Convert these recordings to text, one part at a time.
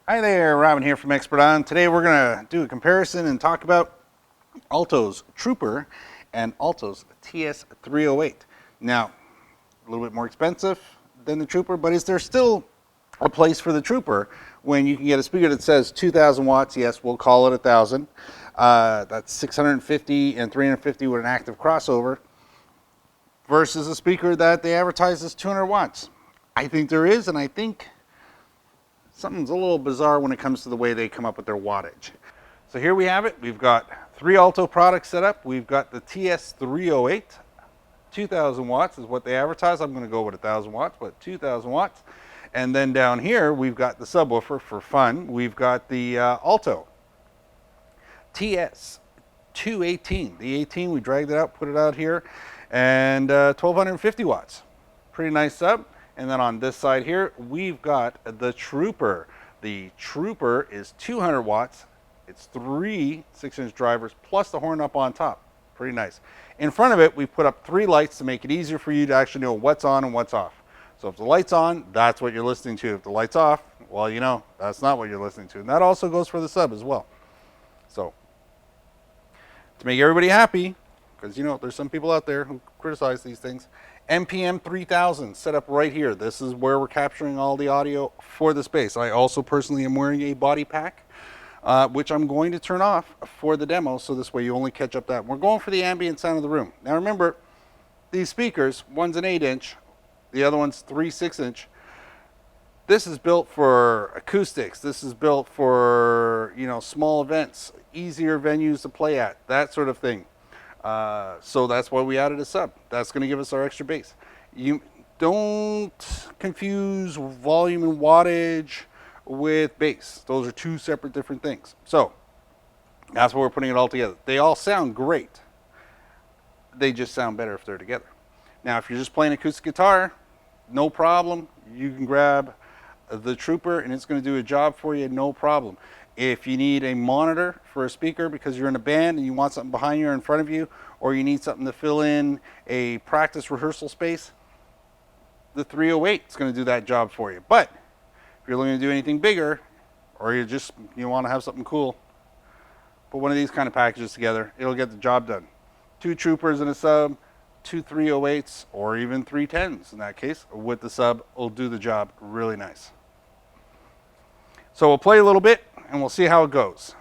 Hi there, Robin here from Expert On. Today we're going to do a comparison and talk about Alto's Trouper and Alto's TS308. Now, a little bit more expensive than the Trouper, but is there still a place for the Trouper when you can get a speaker that says 2,000 watts? Yes, we'll call it 1,000. That's 650 and 350 with an active crossover versus a speaker that they advertise as 200 watts. I think there is, and I think something's a little bizarre when it comes to the way they come up with their wattage. So here we have it. We've got 3 Alto products set up. We've got the TS308, 2,000 watts is what they advertise. I'm going to go with 1,000 watts, but 2,000 watts. And then down here, we've got the subwoofer for fun. We've got the Alto TS218. The 18, we dragged it out, put it out here, and 1,250 watts. Pretty nice sub. And then on this side here, we've got the Trouper. The Trouper is 200 watts. It's 3 6-inch drivers plus the horn up on top. Pretty nice. In front of it, we put up 3 lights to make it easier for you to actually know what's on and what's off. So if the light's on, that's what you're listening to. If the light's off, well, you know, that's not what you're listening to. And that also goes for the sub as well. So to make everybody happy, because, you know, there's some people out there who criticize these things, NPM 3000 set up right here. This is where we're capturing all the audio for the space. I also personally am wearing a body pack, which I'm going to turn off for the demo, so this way you only catch up that. We're going for the ambient sound of the room. Now remember, these speakers, one's an 8-inch, the other one's 3 6-inch. This is built for acoustics. This is built for, you know, small events, easier venues to play at, that sort of thing. So that's why we added a sub. That's going to give us our extra bass. You don't confuse volume and wattage with bass. Those are 2 separate different things. So that's why we're putting it all together. They all sound great. They just sound better if they're together. Now, if you're just playing acoustic guitar, no problem. You can grab the Trouper and it's going to do a job for you, no problem. If you need a monitor for a speaker because you're in a band and you want something behind you or in front of you, or you need something to fill in a practice rehearsal space, the 308 is going to do that job for you. But if you're looking to do anything bigger, or you want to have something cool, put one of these kind of packages together. It'll get the job done. 2 Troupers and a sub, 2 308s, or even 310s in that case with the sub will do the job really nice. So we'll play a little bit and we'll see how it goes.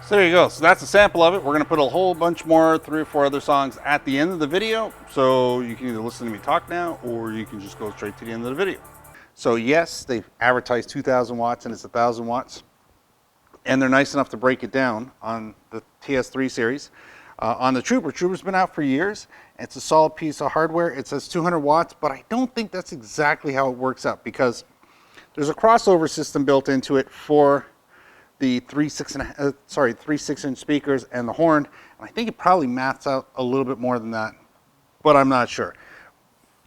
So there you go. So that's a sample of it. We're going to put a whole bunch more, 3 or 4 other songs at the end of the video. So you can either listen to me talk now, or you can just go straight to the end of the video. So yes, they've advertised 2,000 watts and it's 1,000 watts. And they're nice enough to break it down on the TS3 series. On the Trouper's been out for years. It's a solid piece of hardware. It says 200 watts, but I don't think that's exactly how it works out, because there's a crossover system built into it for the 3 6-inch speakers and the horn. And I think it probably maths out a little bit more than that, but I'm not sure.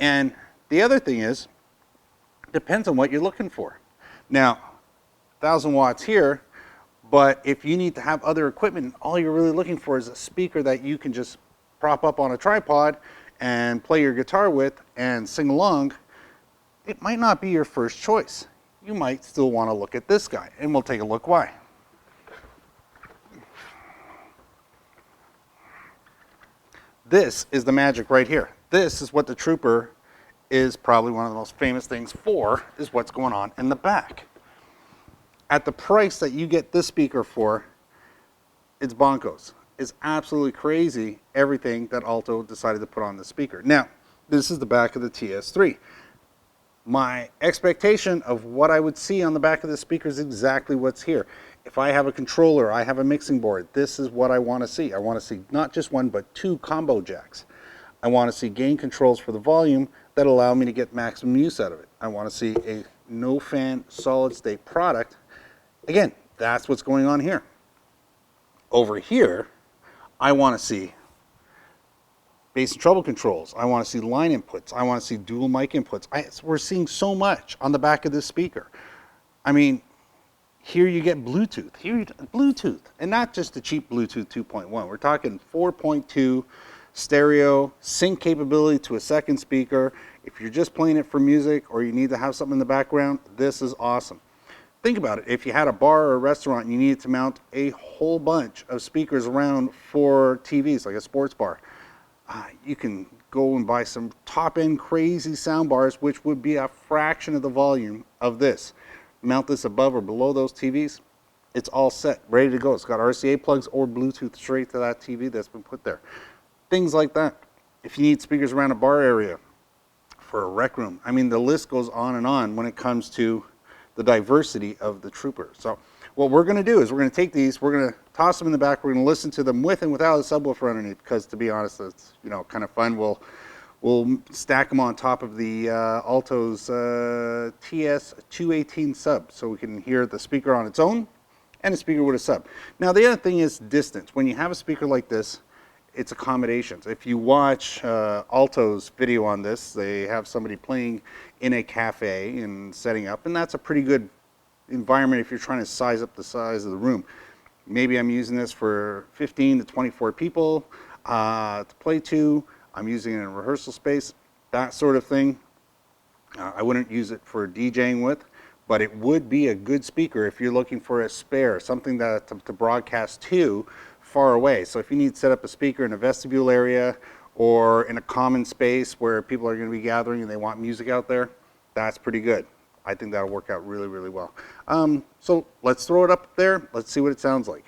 And the other thing is, depends on what you're looking for. Now, 1,000 watts here, but if you need to have other equipment, all you're really looking for is a speaker that you can just prop up on a tripod and play your guitar with and sing along, it might not be your first choice. You might still want to look at this guy, and we'll take a look why. This is the magic right here. This is what the Trouper is probably one of the most famous things for, is what's going on in the back. At the price that you get this speaker for, it's bonkos. It's absolutely crazy, everything that Alto decided to put on the speaker. Now, this is the back of the TS3. My expectation of what I would see on the back of the speaker is exactly what's here. If I have a controller, I have a mixing board, this is what I want to see. I want to see not just one, but 2 combo jacks. I want to see gain controls for the volume that allow me to get maximum use out of it. I want to see a no fan solid state product. Again, that's what's going on here. Over here, I want to see bass and treble controls. I want to see line inputs. I want to see dual mic inputs. We're seeing so much on the back of this speaker. I mean, here you get Bluetooth. Here you get Bluetooth, and not just the cheap Bluetooth 2.1. We're talking 4.2 stereo, sync capability to a second speaker. If you're just playing it for music or you need to have something in the background, this is awesome. Think about it. If you had a bar or a restaurant and you needed to mount a whole bunch of speakers around for TVs, like a sports bar, you can go and buy some top-end crazy sound bars, which would be a fraction of the volume of this. Mount this above or below those TVs, it's all set, ready to go. It's got RCA plugs or Bluetooth straight to that TV that's been put there. Things like that. If you need speakers around a bar area, for a rec room, I mean, the list goes on and on when it comes to the diversity of the Trouper. So what we're going to do is we're going to take these, we're going to toss them in the back, we're going to listen to them with and without a subwoofer underneath, because to be honest, it's, you know, kind of fun. We'll stack them on top of the Alto's TS218 sub, so we can hear the speaker on its own and a speaker with a sub. Now the other thing is distance. When you have a speaker like this, it's accommodations. If you watch Alto's video on this, they have somebody playing in a cafe and setting up, and that's a pretty good environment if you're trying to size up the size of the room. Maybe I'm using this for 15 to 24 people to play to. I'm using it in a rehearsal space, that sort of thing. I wouldn't use it for DJing with, but it would be a good speaker if you're looking for a spare, something that to broadcast to far away. So if you need to set up a speaker in a vestibule area or in a common space where people are going to be gathering and they want music out there, that's pretty good. I think that'll work out really, really well. So let's throw it up there. Let's see what it sounds like.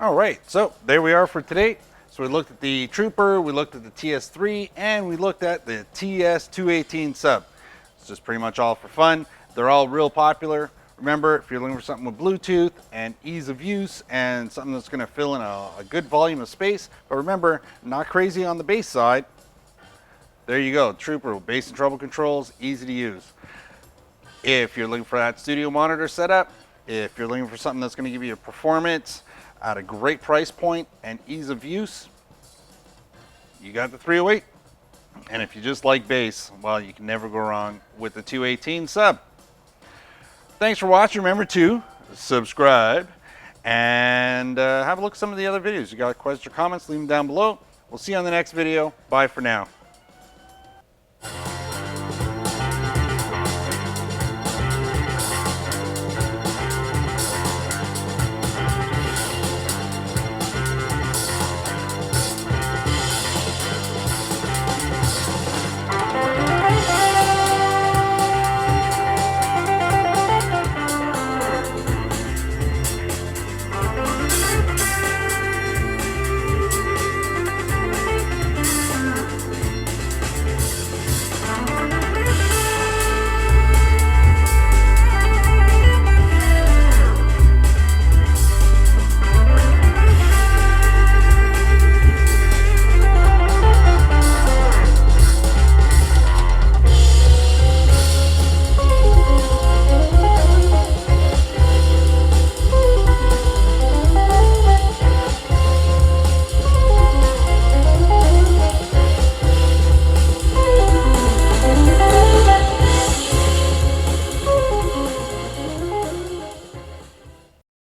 All right, so there we are for today. So we looked at the Trouper, we looked at the TS3, and we looked at the TS218 sub. It's just pretty much all for fun. They're all real popular. Remember, if you're looking for something with Bluetooth and ease of use and something that's going to fill in a good volume of space, but remember, not crazy on the bass side, there you go, Trouper with bass and treble controls, easy to use. If you're looking for that studio monitor setup, if you're looking for something that's going to give you a performance at a great price point and ease of use, you got the 308. And if you just like bass, well, you can never go wrong with the 218 sub. Thanks for watching. Remember to subscribe and have a look at some of the other videos. You got questions or comments, leave them down below. We'll see you on the next video. Bye for now.